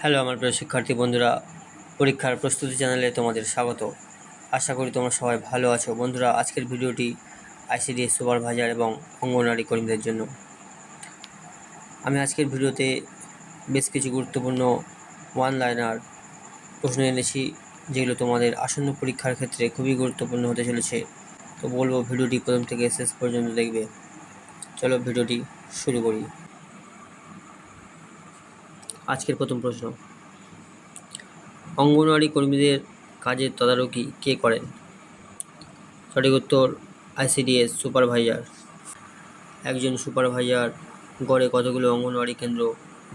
Hello আমার প্রিয় শিক্ষার্থী বন্ধুরা, পরীক্ষার প্রস্তুতি চ্যানেলে তোমাদের স্বাগত। আশা করি তোমরা সবাই ভালো আছো। বন্ধুরা, আজকের ভিডিওটি আইসিডিএস সুপারভাইজার এবং অঙ্গনওয়াড়ি কর্মীদের জন্য। আমি আজকের ভিডিওতে বেশ কিছু গুরুত্বপূর্ণ ওয়ান লাইনার প্রশ্ন এনেছি, যেগুলো তোমাদের আসন্ন পরীক্ষার ক্ষেত্রে খুবই গুরুত্বপূর্ণ হতে চলেছে। তো বলবো ভিডিওটি প্রথম থেকে শেষ পর্যন্ত দেখবে। চলো ভিডিওটি শুরু করি। আজকের প্রথম প্রশ্ন, অঙ্গনওয়াড়ি কর্মীদের কাজের তদারকি কে করেন? সঠিক উত্তর আইসিডিএস সুপারভাইজার। একজন সুপারভাইজার গড়ে কতগুলো অঙ্গনওয়াড়ি কেন্দ্র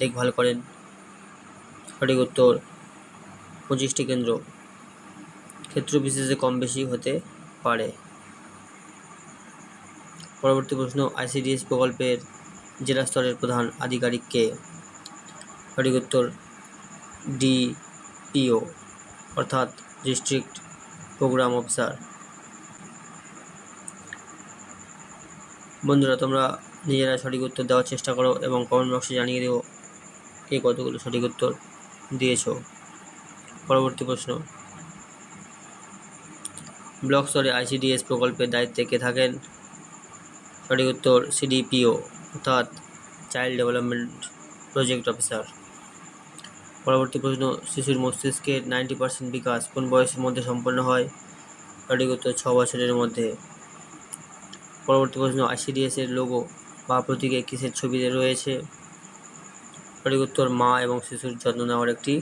দেখভাল করেন? সঠিক উত্তর 25টি কেন্দ্র। ক্ষেত্র বিশেষে কম বেশি হতে পারে। পরবর্তী প্রশ্ন, আইসিডিএস প্রকল্পের জেলা স্তরের প্রধান আধিকারিক কে? সঠিক উত্তর ডিপিও অর্থাৎ ডিস্ট্রিক্ট প্রোগ্রাম অফিসার। বন্ধুরা, তোমরা নিজেরা সঠিক উত্তর দেওয়ার চেষ্টা করো এবং কমেন্ট বক্সে জানিয়ে দেবো কে কতগুলো সঠিক উত্তর দিয়েছ। পরবর্তী প্রশ্ন, ব্লক স্তরে আইসিডিএস প্রকল্পের দায়িত্বে কে থাকেন? সঠিক উত্তর সিডিপিও অর্থাৎ চাইল্ড ডেভেলপমেন্ট প্রজেক্ট অফিসার। পরবর্তী প্রশ্ন, শিশুর মস্তিষ্কের 90% বিকাশ কোন বয়সের মধ্যে সম্পন্ন হয়? সঠিক উত্তর 6 বছরের মধ্যে। পরবর্তী প্রশ্ন, আইসিডিএস এর লোগো বা প্রতীকে কিসের ছবিতে রয়েছে? সঠিক উত্তর মা এবং শিশুর যত্ন নেওয়ার একটি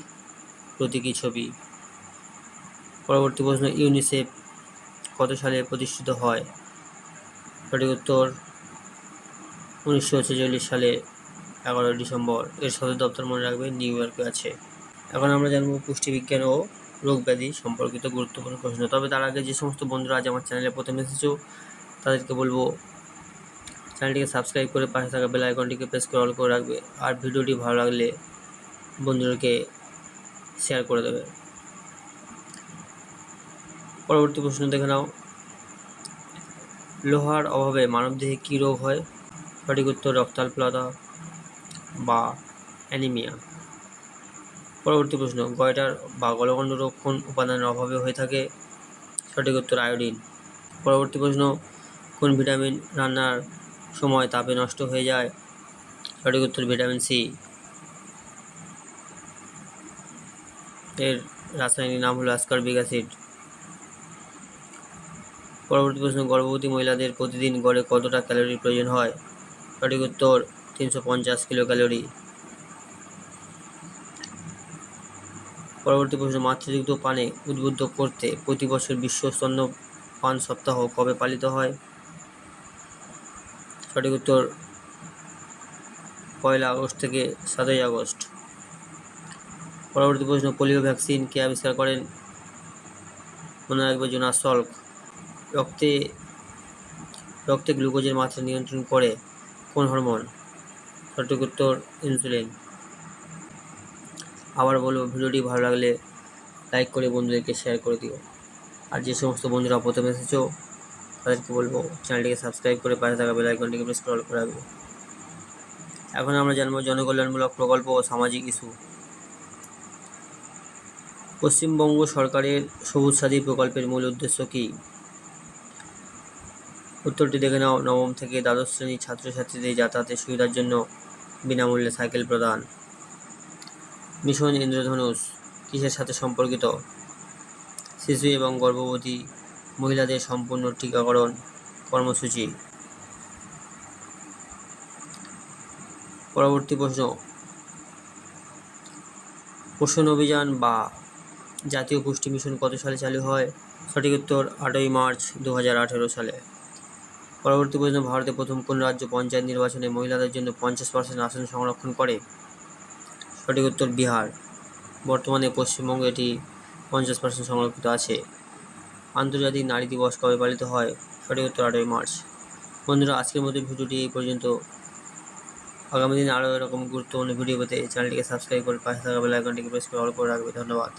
প্রতীকী ছবি। পরবর্তী প্রশ্ন, ইউনিসেফ কত সালে প্রতিষ্ঠিত হয়? সঠিক উত্তর 1946 সালে 11 ডিসেম্বর। এর সদর দপ্তর মনে রাখবে নিউ ইয়র্কে আছে। এখন আমরা জানবো পুষ্টিবিজ্ঞান ও রোগ ব্যাধি সম্পর্কিত গুরুত্বপূর্ণ প্রশ্ন। তবে তার আগে যে সমস্ত বন্ধুরা আজ আমার চ্যানেলে প্রথম এসেছো তাদেরকে বলবো চ্যানেলটিকে সাবস্ক্রাইব করে পাশে থাকা বেল আইকনটিকে প্রেস করে অল করে রাখবে, আর ভিডিওটি ভালো লাগলে বন্ধুদেরকে শেয়ার করে দেবে। পরবর্তী প্রশ্ন দেখে নাও, লোহার অভাবে মানবদেহে কী রোগ হয়? সঠিক উত্তর রক্তাল্পতা বা অ্যানিমিয়া। পরবর্তী প্রশ্ন, গয়টার বা গলগণ্ড রোগ কোন উপাদানের অভাবে হয়ে থাকে? সঠিক উত্তর আয়োডিন। পরবর্তী প্রশ্ন, কোন ভিটামিন রান্নার সময় তাপে নষ্ট হয়ে যায়? সঠিক উত্তর ভিটামিন সি। এর রাসায়নিক নাম হলো অ্যাসকর্বিক অ্যাসিড। পরবর্তী প্রশ্ন, গর্ভবতী মহিলাদের প্রতিদিন গড়ে কতটা ক্যালোরির প্রয়োজন হয়? সঠিক উত্তর 350 কিলো ক্যালোরি। পরবর্তী প্রশ্ন, মাতৃদুগ্ধ পানে উদ্বুদ্ধ করতে প্রতি বছর বিশ্ব স্তন্যপান সপ্তাহ কবে পালিত হয়? সঠিক উত্তর 1 আগস্ট থেকে 7 আগস্ট। পরবর্তী প্রশ্ন, পোলিও ভ্যাকসিন কে আবিষ্কার করেন? মনে রাখবে জোনাস সল্ক। রক্তে গ্লুকোজের মাত্রা নিয়ন্ত্রণ করে কোন হরমোন? সঠিক উত্তর ইনসুলিন। আবার বলবো, ভিডিওটি ভালো লাগলে লাইক করে বন্ধুদেরকে শেয়ার করে দিও, আর যে সমস্ত বন্ধুরা প্রথমে এসেছো তাদেরকে বলবো চ্যানেলটিকে সাবস্ক্রাইব করে পাশে থাকা বেল আইকনটিকে প্রেস করে অল করে রাখবে। এখন আমরা জানবো জনকল্যাণমূলক প্রকল্প ও সামাজিক ইস্যু। পশ্চিমবঙ্গ সরকারের সবুজ সাথী প্রকল্পের মূল উদ্দেশ্য কী? উত্তরটি দেখে নাও, নবম থেকে দ্বাদশ শ্রেণীর ছাত্রছাত্রীদের যাতায়াতের সুবিধার জন্য বিনামূল্যে সাইকেল প্রদান। মিশন ইন্দ্রধনুষ কিসের সাথে সম্পর্কিত? শিশু এবং গর্ভবতী মহিলাদের সম্পূর্ণ টিকাকরণ কর্মসূচি। পরবর্তী প্রশ্ন, পোষণ অভিযান বা জাতীয় পুষ্টি মিশন কত সালে চালু হয়? সঠিক উত্তর 8ই মার্চ 2018 সালে। পরবর্তী প্রশ্ন, ভারতে প্রথম কোন রাজ্য পঞ্চায়েত নির্বাচনে মহিলাদের জন্য 50% আসন সংরক্ষণ করে? সঠিক উত্তর বিহার। বর্তমানে পশ্চিমবঙ্গে এটি 50% সংরক্ষিত আছে। আন্তর্জাতিক নারী দিবস কবে পালিত হয়? সঠিক উত্তর 8ই মার্চ। বন্ধুরা, আজকের মতো ভিডিওটি এই পর্যন্ত। আগামী দিনে আরও এরকম গুরুত্বপূর্ণ ভিডিও পেতে চ্যানেলটিকে সাবস্ক্রাইব করে পাশে থাকা বেল আইকনটিকে প্রেস করে অল করে রাখবে। ধন্যবাদ।